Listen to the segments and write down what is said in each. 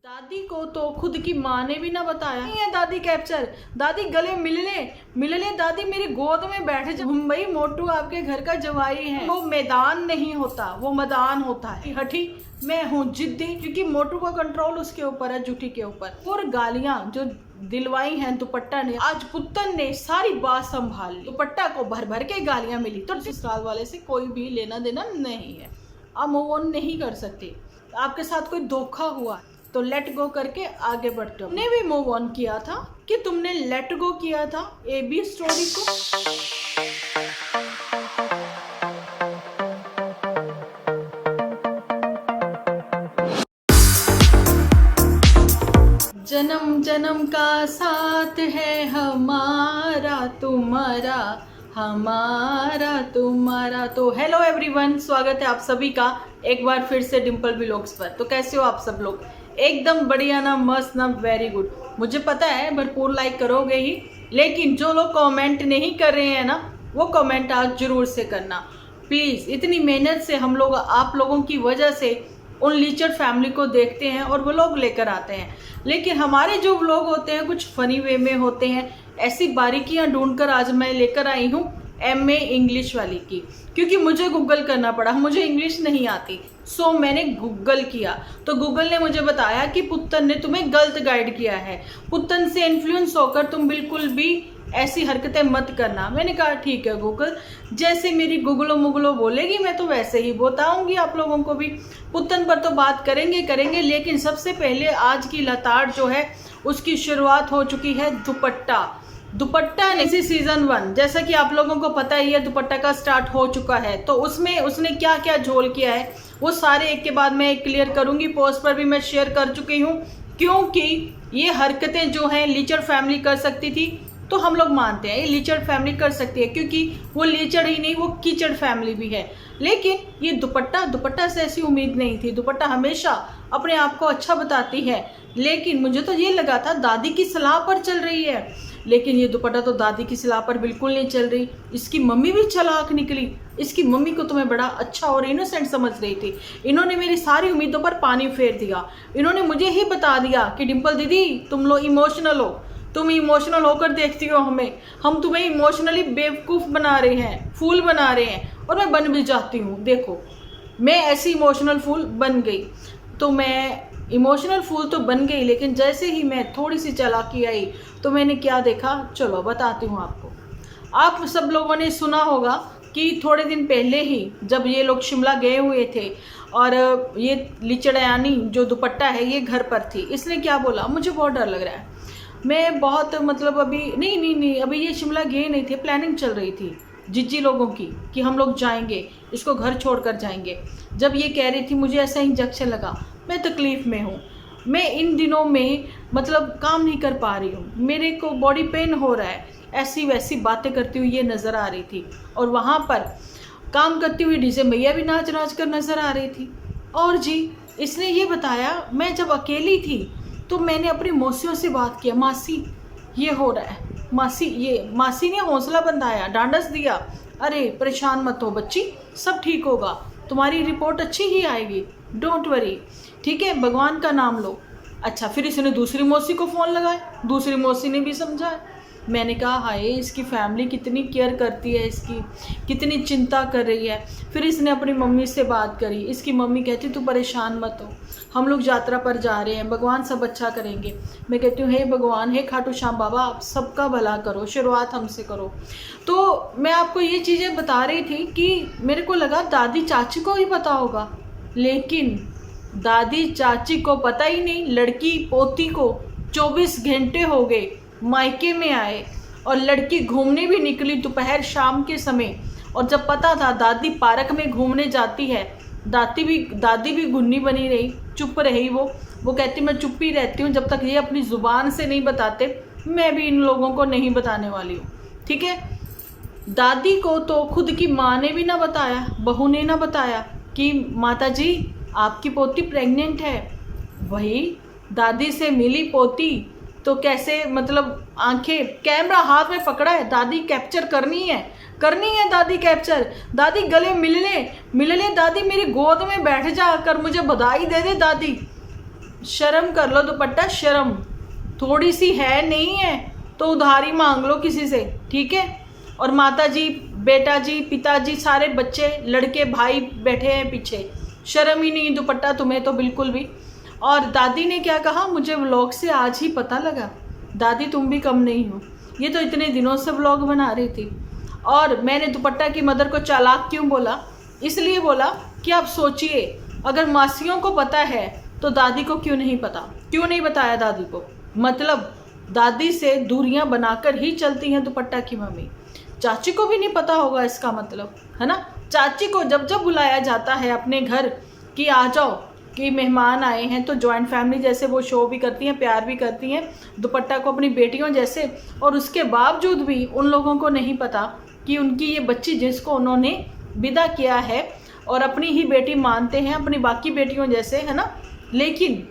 दादी को तो खुद की माँ ने भी ना बताया। नहीं है दादी कैप्चर, दादी गले मिल ले दादी मेरी गोद में बैठ जा। भाई मोटू आपके घर का जवाई है, वो मैदान नहीं होता, वो मैदान होता है। हठी मैं हूँ जिद्दी, क्योंकि मोटू का कंट्रोल उसके ऊपर है, जूठी के ऊपर। और गालियां जो दिलवाई हैं दुपट्टा ने, आज पुत्तन ने सारी बात संभाल ली। दुपट्टा को भर भर के गालियां मिली। तो ससुराल वाले से कोई भी लेना देना नहीं है, आप मूव ऑन नहीं कर सकते। आपके साथ कोई धोखा हुआ तो लेट गो करके आगे बढ़ते हो। तुमने भी मूव ऑन किया था कि तुमने लेट गो किया था एबी स्टोरी को। जन्म जन्म का साथ है हमारा तुम्हारा, हमारा तुम्हारा। तो हेलो एवरीवन, स्वागत है आप सभी का एक बार फिर से डिम्पल व्लॉग्स पर। तो कैसे हो आप सब लोग? एकदम बढ़िया ना, मस्त ना, वेरी गुड। मुझे पता है भरपूर लाइक करोगे ही, लेकिन जो लोग कमेंट नहीं कर रहे हैं ना, वो कमेंट आज जरूर से करना प्लीज़। इतनी मेहनत से हम लोग आप लोगों की वजह से उन लीचर फैमिली को देखते हैं और व्लॉग लेकर आते हैं, लेकिन हमारे जो व्लॉग होते हैं कुछ फनी वे में होते हैं। ऐसी बारीकियां ढूंढकर आज मैं लेकर आई हूँ MA इंग्लिश वाली की, क्योंकि मुझे गूगल करना पड़ा, मुझे इंग्लिश नहीं आती। सो मैंने गूगल किया तो गूगल ने मुझे बताया कि पुत्तन ने तुम्हें गलत गाइड किया है, पुत्तन से इन्फ्लुएंस होकर तुम बिल्कुल भी ऐसी हरकतें मत करना। मैंने कहा ठीक है गूगल, जैसे मेरी गुगलो मुगलो बोलेगी मैं तो वैसे ही बताऊंगी आप लोगों को भी। पुत्तन पर तो बात करेंगे, लेकिन सबसे पहले आज की लताड़ जो है उसकी शुरुआत हो चुकी है दुपट्टा ने। इसी सीजन 1 जैसा कि आप लोगों को पता ही है दुपट्टा का स्टार्ट हो चुका है, तो उसमें उसने क्या क्या झोल किया है वो सारे एक के बाद मैं क्लियर करूंगी। पोस्ट पर भी मैं शेयर कर चुकी हूँ, क्योंकि ये हरकतें जो हैं लीचर फैमिली कर सकती थी, तो हम लोग मानते हैं ये लीचड़ फैमिली कर सकती है, क्योंकि वो लीचड़ ही नहीं वो कीचड़ फैमिली भी है। लेकिन ये दुपट्टा से ऐसी उम्मीद नहीं थी। दुपट्टा हमेशा अपने आप को अच्छा बताती है, लेकिन मुझे तो ये लगा था दादी की सलाह पर चल रही है, लेकिन ये दुपट्टा तो दादी की सलाह पर बिल्कुल नहीं चल रही। इसकी मम्मी भी चालाक निकली। इसकी मम्मी को तो मैं बड़ा अच्छा और इनोसेंट समझ रही थी, इन्होंने मेरी सारी उम्मीदों पर पानी फेर दिया। इन्होंने मुझे ही बता दिया कि डिम्पल दीदी तुम लोग इमोशनल हो, तुम इमोशनल होकर देखती हो हमें, हम तुम्हें इमोशनली बेवकूफ़ बना रहे हैं, फूल बना रहे हैं। और मैं बन भी जाती हूँ, देखो मैं ऐसी इमोशनल फूल बन गई। तो मैं इमोशनल फूल तो बन गई, लेकिन जैसे ही मैं थोड़ी सी चालाकी आई तो मैंने क्या देखा, चलो बताती हूँ आपको। आप सब लोगों ने सुना होगा कि थोड़े दिन पहले ही जब ये लोग शिमला गए हुए थे और ये लिचड़यानी जो दुपट्टा है ये घर पर थी, इसने क्या बोला, मुझे बहुत डर लग रहा है, मैं बहुत मतलब अभी नहीं अभी ये शिमला गए नहीं थे, प्लानिंग चल रही थी जिज्जी लोगों की कि हम लोग जाएंगे, इसको घर छोड़कर जाएंगे। जब ये कह रही थी मुझे ऐसा इंजेक्शन लगा, मैं तकलीफ़ में हूँ, मैं इन दिनों में मतलब काम नहीं कर पा रही हूँ, मेरे को बॉडी पेन हो रहा है, ऐसी वैसी बातें करती हुई ये नज़र आ रही थी। और वहाँ पर काम करती हुई डीजे मैया भी नाच कर नज़र आ रही थी। और जी इसने ये बताया, मैं जब अकेली थी तो मैंने अपनी मौसियों से बात किया, मासी ये हो रहा है, मासी ने हौसला बंधाया, डांडस दिया, अरे परेशान मत हो बच्ची, सब ठीक होगा, तुम्हारी रिपोर्ट अच्छी ही आएगी, डोंट वरी, ठीक है, भगवान का नाम लो। अच्छा, फिर इसने दूसरी मौसी को फ़ोन लगाया, दूसरी मौसी ने भी समझाया। मैंने कहा हाय इसकी फैमिली कितनी केयर करती है, इसकी कितनी चिंता कर रही है। फिर इसने अपनी मम्मी से बात करी, इसकी मम्मी कहती तू परेशान मत हो, हम लोग यात्रा पर जा रहे हैं, भगवान सब अच्छा करेंगे। मैं कहती हूँ हे भगवान, हे खाटू श्याम बाबा, आप सबका भला करो, शुरुआत हमसे करो। तो मैं आपको ये चीज़ें बता रही थी कि मेरे को लगा दादी चाची को ही पता होगा, लेकिन दादी चाची को पता ही नहीं। लड़की पोती को 24 घंटे हो गए मायके में आए, और लड़की घूमने भी निकली दोपहर शाम के समय, और जब पता था दादी पार्क में घूमने जाती है, दादी भी गुन्नी बनी रही, चुप रही। वो कहती मैं चुप ही रहती हूँ जब तक ये अपनी ज़ुबान से नहीं बताते, मैं भी इन लोगों को नहीं बताने वाली हूँ, ठीक है। दादी को तो खुद की माँ ने भी ना बताया, बहू ने ना बताया कि माता जी आपकी पोती प्रेग्नेंट है। वही दादी से मिली पोती तो कैसे, मतलब आंखें, कैमरा हाथ में पकड़ा है, दादी कैप्चर करनी है दादी कैप्चर, दादी गले मिल ले दादी मेरी गोद में बैठ जा कर मुझे बधाई दे दे दादी। शर्म कर लो दुपट्टा, शर्म थोड़ी सी है नहीं है तो उधारी मांग लो किसी से, ठीक है। और माता जी, बेटा जी, पिताजी, सारे बच्चे, लड़के, भाई बैठे हैं पीछे, शर्म ही नहीं दुपट्टा तुम्हें तो बिल्कुल भी। और दादी ने क्या कहा, मुझे व्लॉग से आज ही पता लगा। दादी तुम भी कम नहीं हो, ये तो इतने दिनों से व्लॉग बना रही थी। और मैंने दुपट्टा की मदर को चालाक क्यों बोला, इसलिए बोला कि आप सोचिए अगर मासियों को पता है तो दादी को क्यों नहीं पता, क्यों नहीं बताया दादी को। मतलब दादी से दूरियां बनाकर ही चलती हैं दुपट्टा की मम्मी। चाची को भी नहीं पता होगा इसका मतलब, है ना। चाची को जब जब बुलाया जाता है अपने घर कि आ जाओ, कि मेहमान आए हैं, तो जॉइंट फैमिली जैसे वो शो भी करती हैं, प्यार भी करती हैं दुपट्टा को अपनी बेटियों जैसे। और उसके बावजूद भी उन लोगों को नहीं पता कि उनकी ये बच्ची जिसको उन्होंने विदा किया है और अपनी ही बेटी मानते हैं, अपनी बाकी बेटियों जैसे, है ना। लेकिन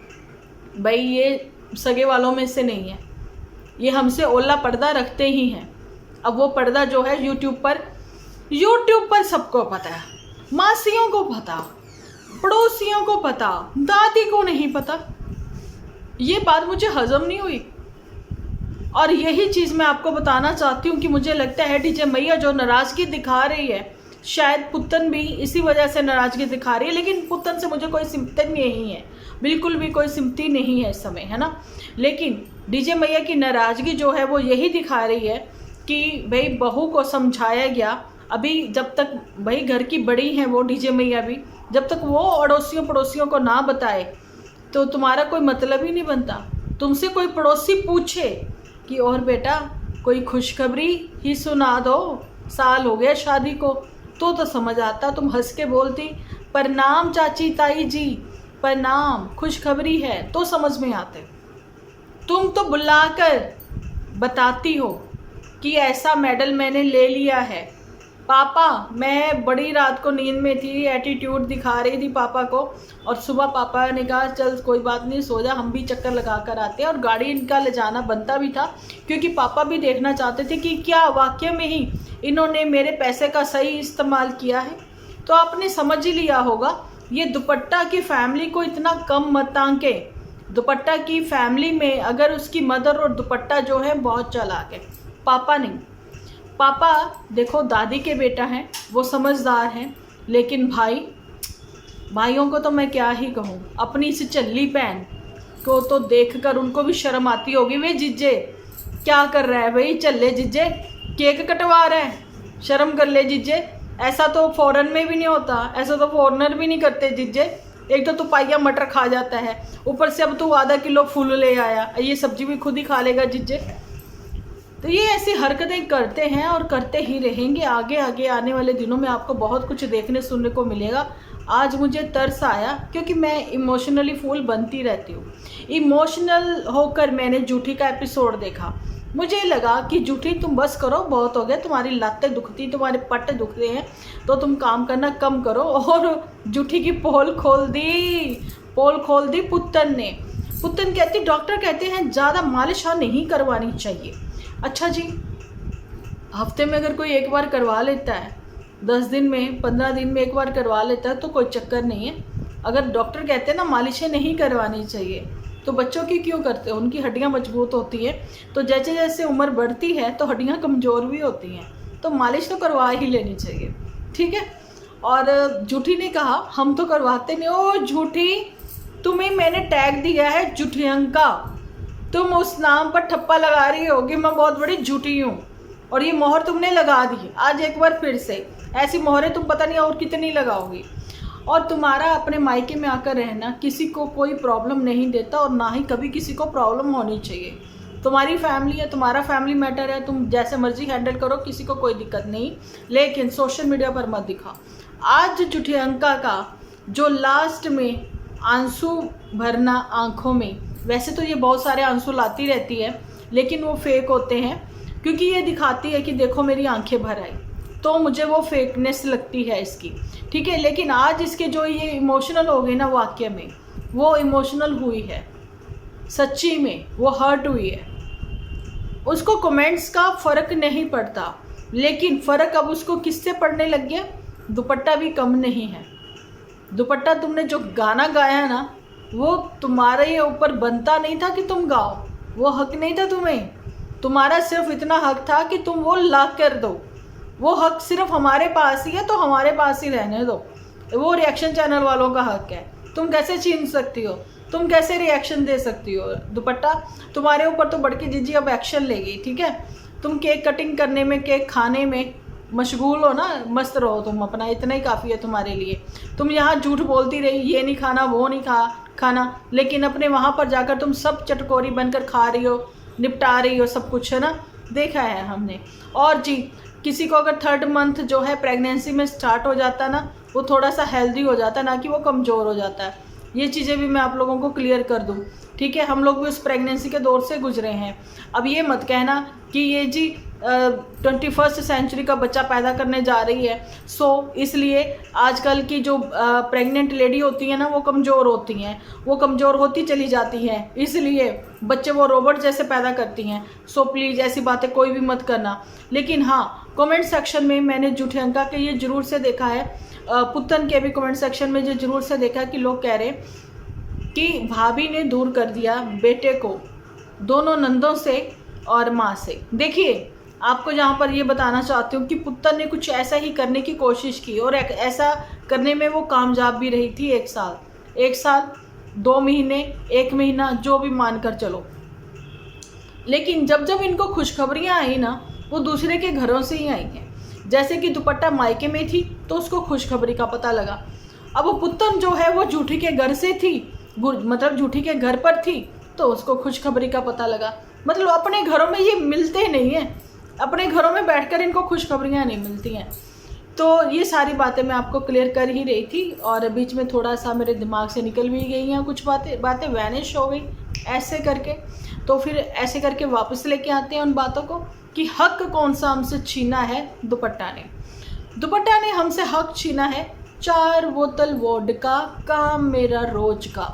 भाई ये सगे वालों में से नहीं है, ये हमसे ओला पर्दा रखते ही हैं। अब वो पर्दा जो है यूट्यूब पर सबको पता है, मासियों को पता, पड़ोसियों को पता, दादी को नहीं पता। ये बात मुझे हजम नहीं हुई। और यही चीज़ मैं आपको बताना चाहती हूँ कि मुझे लगता है डीजे मैया जो नाराज़गी दिखा रही है, शायद पुतन भी इसी वजह से नाराज़गी दिखा रही है। लेकिन पुतन से मुझे कोई सिम्पथी नहीं है, बिल्कुल भी कोई सिम्पथी नहीं है इस समय, है ना। लेकिन डीजे मैया की नाराज़गी जो है वो यही दिखा रही है कि भाई बहू को समझाया गया, अभी जब तक भाई घर की बड़ी हैं वो डीजे मैया भी, जब तक वो अड़ोसियों पड़ोसियों को ना बताए तो तुम्हारा कोई मतलब ही नहीं बनता। तुमसे कोई पड़ोसी पूछे कि और बेटा कोई खुशखबरी ही सुना दो, साल हो गया शादी को, तो समझ आता, तुम हंस के बोलती प्रणाम चाची ताई जी, प्रणाम, खुशखबरी है, तो समझ में आते। तुम तो बुलाकर बताती हो कि ऐसा मेडल मैंने ले लिया है। पापा, मैं बड़ी रात को नींद में थी, एटीट्यूड दिखा रही थी पापा को, और सुबह पापा ने कहा चल कोई बात नहीं सो जा, हम भी चक्कर लगा कर आते हैं। और गाड़ी इनका ले जाना बनता भी था क्योंकि पापा भी देखना चाहते थे कि क्या वाकई में ही इन्होंने मेरे पैसे का सही इस्तेमाल किया है। तो आपने समझ ही लिया होगा, ये दुपट्टा की फैमिली को इतना कम मत आंके। दुपट्टा की फैमिली में अगर उसकी मदर और दुपट्टा जो है बहुत चालाक है, पापा नहीं। पापा देखो दादी के बेटा हैं, वो समझदार हैं, लेकिन भाइयों को तो मैं क्या ही कहूँ, अपनी इस चल्ली बहन को तो देखकर उनको भी शर्म आती होगी। वे जीजे क्या कर रहा है भाई, चले जीजे केक कटवा रहा है, शर्म कर ले जीजे, ऐसा तो फॉरेन में भी नहीं होता, ऐसा तो फॉरेनर भी नहीं करते जीजे। एक तो तू पाइया मटर खा जाता है, ऊपर से अब तू आधा किलो फूल ले आया, ये सब्जी भी खुद ही खा लेगा जीजे। तो ये ऐसी हरकतें करते हैं और करते ही रहेंगे। आगे आगे आने वाले दिनों में आपको बहुत कुछ देखने सुनने को मिलेगा। आज मुझे तरस आया क्योंकि मैं इमोशनली फुल बनती रहती हूँ। इमोशनल होकर मैंने जूठी का एपिसोड देखा, मुझे लगा कि जूठी तुम बस करो, बहुत हो गया, तुम्हारी लातें दुखती, तुम्हारे पट्टे दुखते हैं, तो तुम काम करना कम करो। और जूठी की पोल खोल दी पुतन ने। पुतन कहती, डॉक्टर कहते हैं ज़्यादा मालिश नहीं करवानी चाहिए। अच्छा जी, हफ्ते में अगर कोई एक बार करवा लेता है, 10 दिन में 15 दिन में एक बार करवा लेता है तो कोई चक्कर नहीं है। अगर डॉक्टर कहते हैं ना मालिशें नहीं करवानी चाहिए, तो बच्चों की क्यों करते हैं, उनकी हड्डियां मजबूत होती हैं। तो जैसे जैसे उम्र बढ़ती है तो हड्डियां कमज़ोर भी होती हैं, तो मालिश तो करवा ही लेनी चाहिए, ठीक है। और जूठी ने कहा हम तो करवाते नहीं। ओ झूठी, तुम्हें मैंने टैग दिया है झूठियंका, तुम उस नाम पर ठप्पा लगा रही होगी मैं बहुत बड़ी झूठी हूँ, और ये मोहर तुमने लगा दी आज एक बार फिर से। ऐसी मोहरें तुम पता नहीं और कितनी लगाओगी। और तुम्हारा अपने मायके में आकर रहना किसी को कोई प्रॉब्लम नहीं देता, और ना ही कभी किसी को प्रॉब्लम होनी चाहिए। तुम्हारी फैमिली है, तुम्हारा फैमिली मैटर है, तुम जैसे मर्जी हैंडल करो, किसी को कोई दिक्कत नहीं, लेकिन सोशल मीडिया पर मत दिखा। आज झूठियंका का जो लास्ट में आंसू भरना आँखों में, वैसे तो ये बहुत सारे आंसू लाती रहती है लेकिन वो फेक होते हैं, क्योंकि ये दिखाती है कि देखो मेरी आंखें भर आई, तो मुझे वो फेकनेस लगती है इसकी, ठीक है। लेकिन आज इसके जो ये इमोशनल हो गई ना, वाकई में वो इमोशनल हुई है, सच्ची में वो हर्ट हुई है। उसको कमेंट्स का फ़र्क नहीं पड़ता, लेकिन फ़र्क अब उसको किससे पड़ने लग गया, दुपट्टा भी कम नहीं है। दुपट्टा तुमने जो गाना गाया ना, वो तुम्हारे ऊपर बनता नहीं था कि तुम गाओ, वो हक नहीं था तुम्हें। तुम्हारा सिर्फ इतना हक था कि तुम वो ला कर दो। वो हक सिर्फ हमारे पास ही है, तो हमारे पास ही रहने दो। वो रिएक्शन चैनल वालों का हक है, तुम कैसे छीन सकती हो, तुम कैसे रिएक्शन दे सकती हो। दुपट्टा तुम्हारे ऊपर तो बड़की जीजी अब एक्शन लेगी, ठीक है। तुम केक कटिंग करने में, केक खाने में मशगूल हो ना, मस्त रहो तुम अपना, इतना ही काफ़ी है तुम्हारे लिए। तुम यहाँ झूठ बोलती रही, ये नहीं खाना, वो नहीं खाना, लेकिन अपने वहाँ पर जाकर तुम सब चटकोरी बनकर खा रही हो, निपटा रही हो सब कुछ, है ना, देखा है हमने। और जी, किसी को अगर 3rd मंथ जो है प्रेगनेंसी में स्टार्ट हो जाता है ना, वो थोड़ा सा हेल्दी हो जाता है, ना कि वो कमज़ोर हो जाता है। ये चीज़ें भी मैं आप लोगों को क्लियर कर दूँ, ठीक है। हम लोग भी उस प्रेगनेंसी के दौर से गुजरे हैं। अब ये मत कहना कि ये जी 21st सेंचुरी का बच्चा पैदा करने जा रही है, सो इसलिए आजकल की जो प्रेग्नेंट लेडी होती है ना, वो कमज़ोर होती हैं, वो कमज़ोर होती चली जाती हैं, इसलिए बच्चे वो रोबोट जैसे पैदा करती हैं। सो प्लीज़ ऐसी बातें कोई भी मत करना। लेकिन हाँ, कमेंट सेक्शन में मैंने झूठे अंका के ये ज़रूर से देखा है, पुतन के भी कमेंट सेक्शन में ये ज़रूर से देखा कि लोग कह रहे कि भाभी ने दूर कर दिया बेटे को दोनों नंदों से और माँ से। देखिए, आपको यहाँ पर ये बताना चाहती हूँ कि पुत्तर ने कुछ ऐसा ही करने की कोशिश की, और ऐसा करने में वो कामयाब भी रही थी। 1 साल 2 महीने, 1 महीना, जो भी मानकर चलो। लेकिन जब जब इनको खुशखबरियाँ आई ना, वो दूसरे के घरों से ही आई हैं। जैसे कि दुपट्टा मायके में थी तो उसको खुशखबरी का पता लगा। अब वो पुत्तन जो है वो झूठी के घर से थी, मतलब झूठी के घर पर थी, तो उसको खुशखबरी का पता लगा। मतलब अपने घरों में ये मिलते नहीं हैं, अपने घरों में बैठकर इनको खुशखबरियाँ नहीं मिलती हैं। तो ये सारी बातें मैं आपको क्लियर कर ही रही थी, और बीच में थोड़ा सा मेरे दिमाग से निकल भी गई हैं कुछ बातें वैनिश हो गई ऐसे करके। तो फिर ऐसे करके वापस लेके आते हैं उन बातों को कि हक कौन सा हमसे छीना है। दुपट्टा ने हमसे हक छीना है 4 बोतल वोडका, काम मेरा रोज का।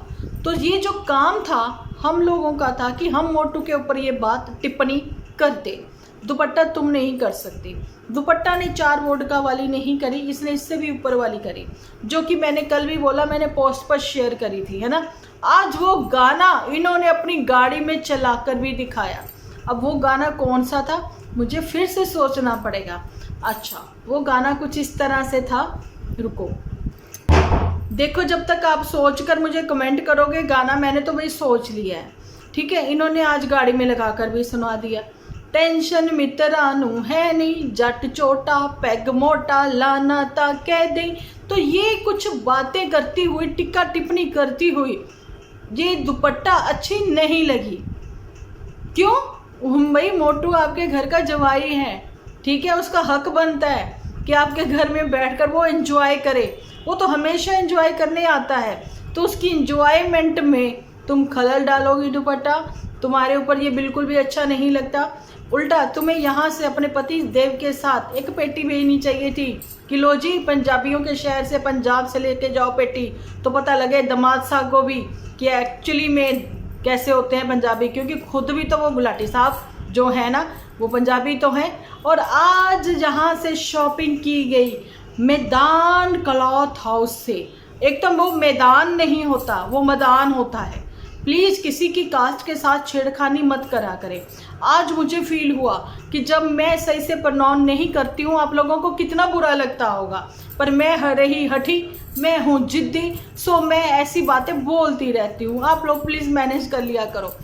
तो ये जो काम था हम लोगों का था कि हम मोटू के ऊपर ये बात टिप्पणी करते। दुपट्टा तुम नहीं कर सकती। दुपट्टा ने 4 वोडका वाली नहीं करी, इसने इससे भी ऊपर वाली करी, जो कि मैंने कल भी बोला, मैंने पोस्ट पर शेयर करी थी, है ना। आज वो गाना इन्होंने अपनी गाड़ी में चलाकर भी दिखाया। अब वो गाना कौन सा था, मुझे फिर से सोचना पड़ेगा। अच्छा, वो गाना कुछ इस तरह से था, रुको देखो, जब तक आप सोचकर मुझे कमेंट करोगे गाना, मैंने तो भाई सोच लिया है, ठीक है। इन्होंने आज गाड़ी में लगाकर भी सुना दिया। टेंशन मित्रानू है नहीं, जट छोटा पैग मोटा, लाना ता कह दे। तो ये कुछ बातें करती हुई, टिक्का टिप्पणी करती हुई ये दुपट्टा अच्छी नहीं लगी। क्यों? भाई मोटू आपके घर का जवाई है, ठीक है, उसका हक बनता है कि आपके घर में बैठकर वो एंजॉय करे। वो तो हमेशा एंजॉय करने आता है, तो उसकी एंजॉयमेंट में तुम खलल डालोगी दुपट्टा। तुम्हारे ऊपर ये बिल्कुल भी अच्छा नहीं लगता। उल्टा तुम्हें यहाँ से अपने पति देव के साथ एक पेटी भेजनी चाहिए थी कि लो जी, पंजाबियों के शहर से, पंजाब से लेके जाओ पेटी, तो पता लगे दामाद साहब को भी कि एक्चुअली में कैसे होते हैं पंजाबी। क्योंकि खुद भी तो वो गुलाटी साहब जो है ना, वो पंजाबी तो हैं। और आज जहाँ से शॉपिंग की गई मैदान क्लॉथ हाउस से, एक तो वो मैदान नहीं होता, वो मैदान होता है। प्लीज़ किसी की कास्ट के साथ छेड़खानी मत करा करें। आज मुझे फील हुआ कि जब मैं सही से प्रोनाउंस नहीं करती हूँ, आप लोगों को कितना बुरा लगता होगा, पर मैं रही हठी, मैं हूँ जिद्दी, सो मैं ऐसी बातें बोलती रहती हूँ। आप लोग प्लीज़ मैनेज कर लिया करो।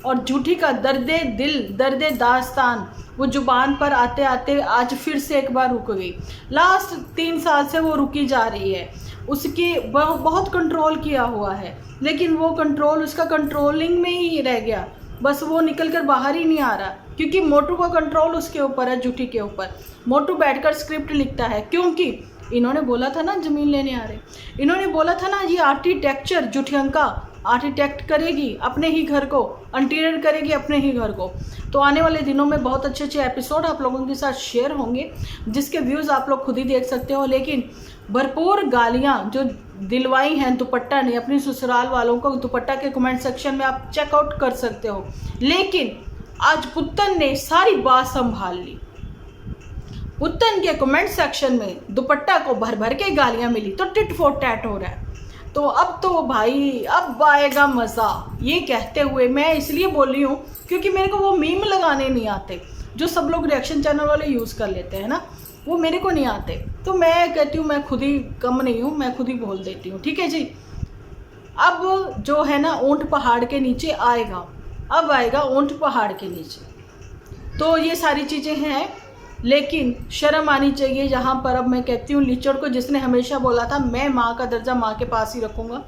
और झूठी का दर्दे दिल, दर्दे दास्तान, वो जुबान पर आते आते आज फिर से एक बार रुक गई। लास्ट 3 साल से वो रुकी जा रही है। उसके बहुत कंट्रोल किया हुआ है, लेकिन वो कंट्रोल उसका कंट्रोलिंग में ही रह गया, बस वो निकल कर बाहर ही नहीं आ रहा। क्योंकि मोटू का कंट्रोल उसके ऊपर है, झूठी के ऊपर। मोटू बैठकर स्क्रिप्ट लिखता है, क्योंकि इन्होंने बोला था ना ज़मीन लेने आ रहे, इन्होंने बोला था ना ये आर्किटेक्चर, झूठियंका आर्किटेक्ट करेगी अपने ही घर को, इंटीरियर करेगी अपने ही घर को। तो आने वाले दिनों में बहुत अच्छे अच्छे एपिसोड आप लोगों के साथ शेयर होंगे, जिसके व्यूज़ आप लोग खुद ही देख सकते हो। लेकिन भरपूर गालियाँ जो दिलवाई हैं दुपट्टा ने अपनी ससुराल वालों को, दुपट्टा के कमेंट सेक्शन में आप चेकआउट कर सकते हो। लेकिन आज पुत्तन ने सारी बात संभाल ली। पुत्तन के कमेंट सेक्शन में दुपट्टा को भर भर के गालियाँ मिली, तो टिट फॉर टैट हो रहा है। तो अब तो भाई अब आएगा मज़ा। ये कहते हुए मैं इसलिए बोल रही हूँ क्योंकि मेरे को वो मीम लगाने नहीं आते जो सब लोग रिएक्शन चैनल वाले यूज़ कर लेते हैं ना, वो मेरे को नहीं आते। तो मैं कहती हूँ मैं खुद ही कम नहीं हूँ, मैं खुद ही बोल देती हूँ, ठीक है जी। अब जो है ना ऊंट पहाड़ के नीचे आएगा, अब आएगा ऊंट पहाड़ के नीचे। तो ये सारी चीज़ें हैं, लेकिन शर्म आनी चाहिए यहाँ पर। अब मैं कहती हूँ लीचड़ को, जिसने हमेशा बोला था मैं माँ का दर्जा माँ के पास ही रखूँगा,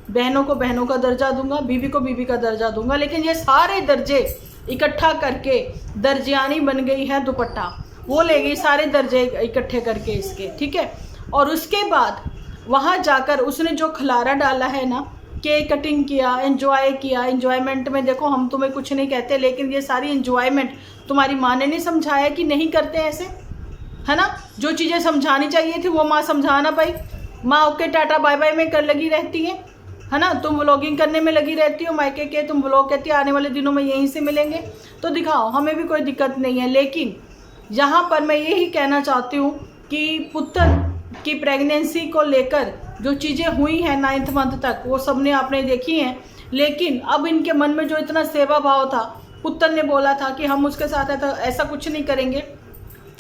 बहनों को बहनों का दर्जा दूंगा, बीवी को बीवी का दर्जा दूंगा, लेकिन ये सारे दर्जे इकट्ठा करके दर्जियानी बन गई है दुपट्टा, वो ले गई सारे दर्जे इकट्ठे करके इसके, ठीक है। और उसके बाद वहाँ जाकर उसने जो खलारा डाला है ना, केक कटिंग किया, एंजॉय किया। एंजॉयमेंट में देखो हम तुम्हें कुछ नहीं कहते, लेकिन ये सारी एंजॉयमेंट तुम्हारी माँ ने नहीं समझाया कि नहीं करते ऐसे, है ना। जो चीज़ें समझानी चाहिए थी वो माँ समझा ना पाई। माँ ओके टाटा बाय बाय में कर लगी रहती है ना। तुम व्लॉगिंग करने में लगी रहती हो मायके के, तुम व्लॉग कहती है आने वाले दिनों में यहीं से मिलेंगे, तो दिखाओ, हमें भी कोई दिक्कत नहीं है। लेकिन यहाँ पर मैं यही कहना चाहती हूँ कि पुत्र की प्रेगनेंसी को लेकर जो चीज़ें हुई हैं 9th मंथ तक, वो सब ने आपने देखी हैं। लेकिन अब इनके मन में जो इतना सेवा भाव था, पुत्र ने बोला था कि हम उसके साथ ऐसा कुछ नहीं करेंगे,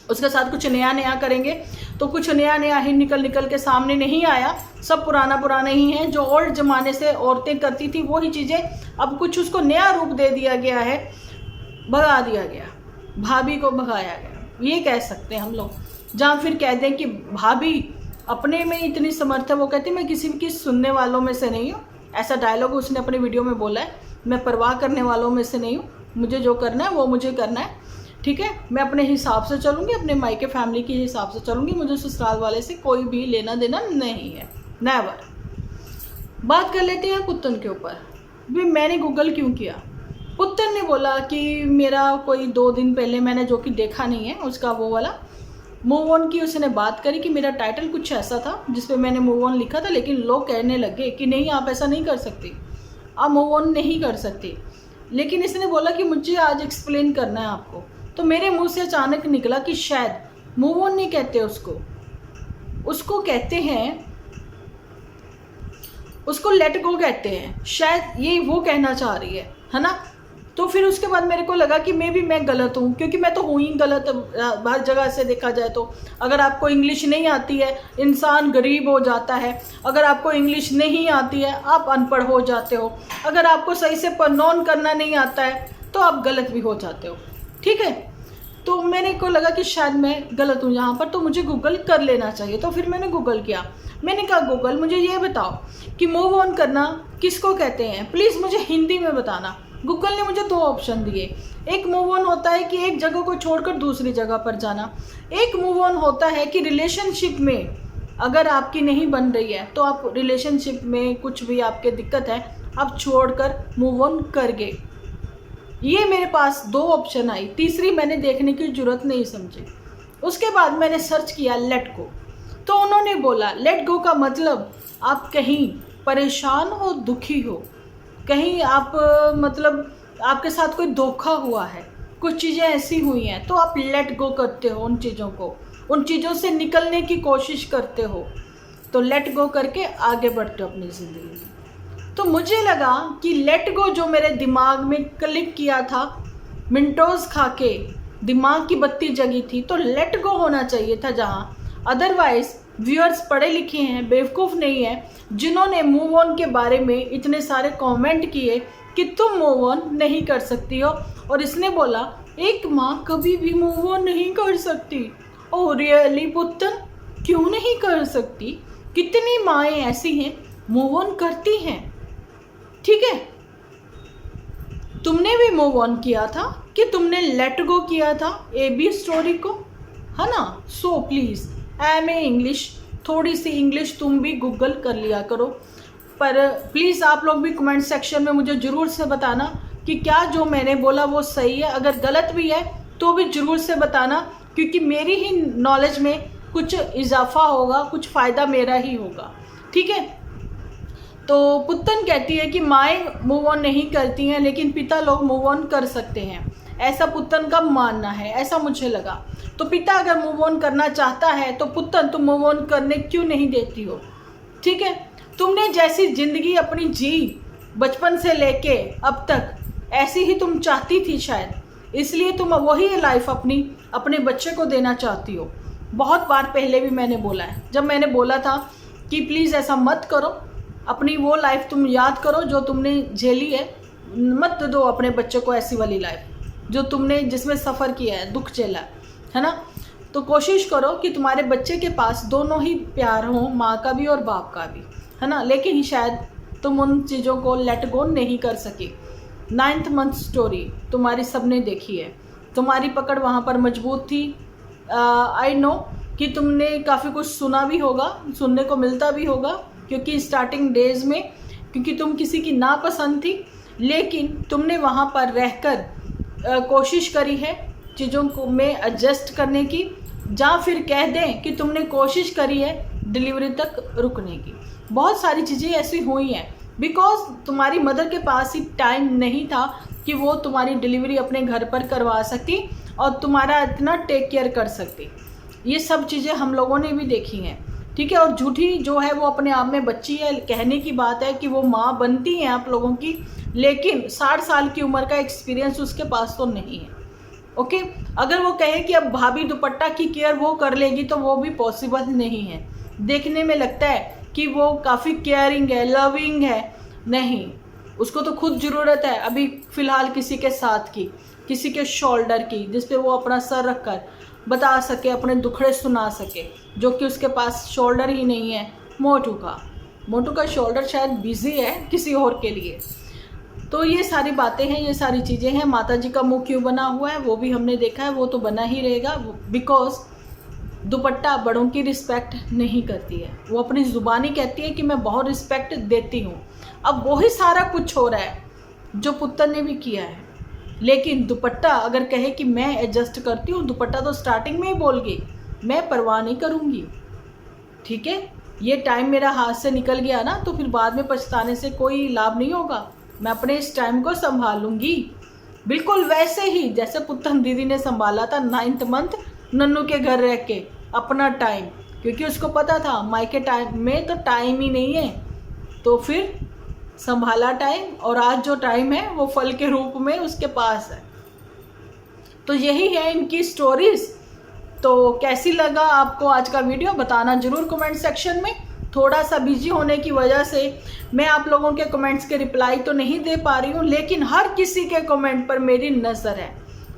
उसके साथ कुछ नया नया करेंगे, तो कुछ नया नया ही निकल के सामने नहीं आया। सब पुराना ही है। जो ओल्ड ज़माने से औरतें करती थी वही चीज़ें अब कुछ उसको नया रूप दे दिया गया है, भगा दिया गया, भाभी को भगाया गया, ये कह सकते हैं हम लोग। जहाँ फिर कह दें कि भाभी अपने में इतनी समर्थ है, वो कहती मैं किसी की सुनने वालों में से नहीं हूँ। ऐसा डायलॉग उसने अपने वीडियो में बोला है, मैं परवाह करने वालों में से नहीं हूँ, मुझे जो करना है वो मुझे करना है, ठीक है। मैं अपने हिसाब से चलूँगी, अपने मायके फैमिली के हिसाब से चलूँगी, मुझे ससुराल वाले से कोई भी लेना देना नहीं है, नेवर। बात कर लेते हैं पुतन के ऊपर भी। मैंने गूगल क्यों किया? पुतन ने बोला कि मेरा कोई 2 दिन पहले मैंने, जो कि देखा नहीं है उसका, वो वाला मूव ऑन की उसने बात करी कि मेरा टाइटल कुछ ऐसा था जिस पे मैंने मूव ऑन लिखा था, लेकिन लोग कहने लगे कि नहीं आप ऐसा नहीं कर सकती, आप मूव ऑन नहीं कर सकती। लेकिन इसने बोला कि मुझे आज एक्सप्लेन करना है आपको, तो मेरे मुंह से अचानक निकला कि शायद मूव ऑन नहीं कहते उसको कहते हैं, उसको लेट गो कहते हैं, शायद ये वो कहना चाह रही है ना। तो फिर उसके बाद मेरे को लगा कि मैं गलत हूँ, क्योंकि मैं तो हूँ ही गलत हर जगह से देखा जाए तो। अगर आपको इंग्लिश नहीं आती है इंसान गरीब हो जाता है, अगर आपको इंग्लिश नहीं आती है आप अनपढ़ हो जाते हो, अगर आपको सही से प्रोनाउंस करना नहीं आता है तो आप गलत भी हो जाते हो, ठीक है। तो मेरे को लगा कि शायद मैं गलत हूँ यहाँ पर, तो मुझे गूगल कर लेना चाहिए। तो फिर मैंने गूगल किया, मैंने कहा गूगल मुझे ये बताओ कि मूव ऑन करना किसको कहते हैं, प्लीज़ मुझे हिंदी में बताना। गूगल ने मुझे 2 ऑप्शन दिए। एक मूव ऑन होता है कि एक जगह को छोड़कर दूसरी जगह पर जाना, एक मूव ऑन होता है कि रिलेशनशिप में अगर आपकी नहीं बन रही है तो आप रिलेशनशिप में कुछ भी आपके दिक्कत है आप छोड़कर मूव ऑन कर गए। ये मेरे पास 2 ऑप्शन आई, तीसरी मैंने देखने की जरूरत नहीं समझी। उसके बाद मैंने सर्च किया लेट गो, तो उन्होंने बोला लेट गो का मतलब आप कहीं परेशान हो, दुखी हो, कहीं आप मतलब आपके साथ कोई धोखा हुआ है, कुछ चीज़ें ऐसी हुई हैं तो आप लेट गो करते हो उन चीज़ों को, उन चीज़ों से निकलने की कोशिश करते हो, तो लेट गो करके आगे बढ़ते हो अपनी ज़िंदगी में। तो मुझे लगा कि लेट गो जो मेरे दिमाग में क्लिक किया था, मिंटोज़ खा के दिमाग की बत्ती जगी थी, तो लेट गो होना चाहिए था जहाँ। अदरवाइज़ व्यूअर्स पढ़े लिखे हैं, बेवकूफ़ नहीं है, जिन्होंने मूव ऑन के बारे में इतने सारे कमेंट किए कि तुम मूव ऑन नहीं कर सकती हो, और इसने बोला एक माँ कभी भी मूव ऑन नहीं कर सकती। ओ रियली पुत्तन, क्यों नहीं कर सकती? कितनी माएँ ऐसी हैं मूव ऑन करती हैं, ठीक है। तुमने भी मूव ऑन किया था कि तुमने लेट गो किया था AB स्टोरी को, है ना। सो प्लीज़ MA इंग्लिश, थोड़ी सी इंग्लिश तुम भी गूगल कर लिया करो। पर प्लीज़ आप लोग भी कमेंट सेक्शन में मुझे ज़रूर से बताना कि क्या जो मैंने बोला वो सही है, अगर गलत भी है तो भी ज़रूर से बताना, क्योंकि मेरी ही नॉलेज में कुछ इजाफा होगा, कुछ फ़ायदा मेरा ही होगा, ठीक है। तो पुत्तन कहती है कि माएँ मूव ऑन नहीं करती हैं लेकिन पिता लोग मूव ऑन कर सकते हैं, ऐसा पुत्तन का मानना है, ऐसा मुझे लगा। तो पिता अगर मूव ऑन करना चाहता है तो पुत्तन तुम मूव ऑन करने क्यों नहीं देती हो, ठीक है। तुमने जैसी ज़िंदगी अपनी जी बचपन से लेके अब तक, ऐसी ही तुम चाहती थी शायद, इसलिए तुम वही लाइफ अपने बच्चे को देना चाहती हो। बहुत बार पहले भी मैंने बोला है, जब मैंने बोला था कि प्लीज़ ऐसा मत करो, अपनी वो लाइफ तुम याद करो जो तुमने झेली है, मत दो अपने बच्चे को ऐसी वाली लाइफ जो तुमने जिसमें सफ़र किया है, दुख झेला है ना। तो कोशिश करो कि तुम्हारे बच्चे के पास दोनों ही प्यार हो, माँ का भी और बाप का भी, है ना। लेकिन शायद तुम उन चीज़ों को लेट गो नहीं कर सकी। 9th मंथ स्टोरी तुम्हारी सबने देखी है, तुम्हारी पकड़ वहाँ पर मजबूत थी। आई नो कि तुमने काफ़ी कुछ सुना भी होगा, सुनने को मिलता भी होगा, क्योंकि स्टार्टिंग डेज में क्योंकि तुम किसी की नापसंद थी, लेकिन तुमने वहाँ पर रहकर कोशिश करी है चीज़ों को में एडजस्ट करने की, या फिर कह दें कि तुमने कोशिश करी है डिलीवरी तक रुकने की। बहुत सारी चीज़ें ऐसी हुई हैं बिकॉज तुम्हारी मदर के पास ही टाइम नहीं था कि वो तुम्हारी डिलीवरी अपने घर पर करवा सकती और तुम्हारा इतना टेक केयर कर सकती। ये सब चीज़ें हम लोगों ने भी देखी हैं, ठीक है। और झूठी जो है वो अपने आप में बच्ची है, कहने की बात है कि वो माँ बनती हैं आप लोगों की, लेकिन 60 साल की उम्र का एक्सपीरियंस उसके पास तो नहीं है। ओके, अगर वो कहे कि अब भाभी दुपट्टा की केयर वो कर लेगी तो वो भी पॉसिबल नहीं है। देखने में लगता है कि वो काफ़ी केयरिंग है, लविंग है, नहीं, उसको तो खुद ज़रूरत है अभी फ़िलहाल किसी के साथ की, किसी के शोल्डर की, जिस पे वो अपना सर रख कर बता सके, अपने दुखड़े सुना सके, जो कि उसके पास शोल्डर ही नहीं है। मोटू का शोल्डर शायद बिजी है किसी और के लिए। तो ये सारी बातें हैं, ये सारी चीज़ें हैं। माता जी का मुंह क्यों बना हुआ है वो भी हमने देखा है, वो तो बना ही रहेगा, बिकॉज दुपट्टा बड़ों की रिस्पेक्ट नहीं करती है। वो अपनी ज़ुबानी कहती है कि मैं बहुत रिस्पेक्ट देती हूँ। अब वही सारा कुछ हो रहा है जो पुत्र ने भी किया है, लेकिन दुपट्टा अगर कहे कि मैं एडजस्ट करती हूँ, दुपट्टा तो स्टार्टिंग में ही बोल गई मैं परवाह नहीं करूँगी, ठीक है। ये टाइम मेरा हाथ से निकल गया ना, तो फिर बाद में पछताने से कोई लाभ नहीं होगा। मैं अपने इस टाइम को संभाल लूँगी, बिल्कुल वैसे ही जैसे पुत्तन दीदी ने संभाला था 9th मंथ नन्नू के घर रह के अपना टाइम, क्योंकि उसको पता था मायके टाइम में तो टाइम ही नहीं है, तो फिर संभाला टाइम, और आज जो टाइम है वो फल के रूप में उसके पास है। तो यही है इनकी स्टोरीज। तो कैसी लगा आपको आज का वीडियो बताना जरूर कमेंट सेक्शन में। थोड़ा सा बिजी होने की वजह से मैं आप लोगों के कमेंट्स के रिप्लाई तो नहीं दे पा रही हूँ, लेकिन हर किसी के कमेंट पर मेरी नज़र है,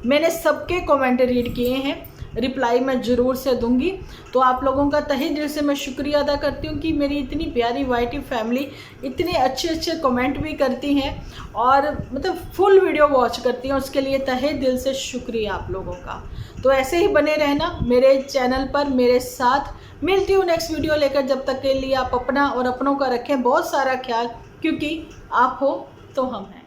मैंने सबके कमेंट रीड किए हैं, रिप्लाई मैं ज़रूर से दूंगी। तो आप लोगों का तहे दिल से मैं शुक्रिया अदा करती हूँ कि मेरी इतनी प्यारी वाईटी फैमिली इतने अच्छे कमेंट भी करती हैं और मतलब फुल वीडियो वॉच करती हैं, उसके लिए तहे दिल से शुक्रिया आप लोगों का। तो ऐसे ही बने रहना मेरे चैनल पर मेरे साथ। मिलती हूँ नेक्स्ट वीडियो लेकर, जब तक के लिए आप अपना और अपनों का रखें बहुत सारा ख्याल, क्योंकि आप हो तो हम हैं।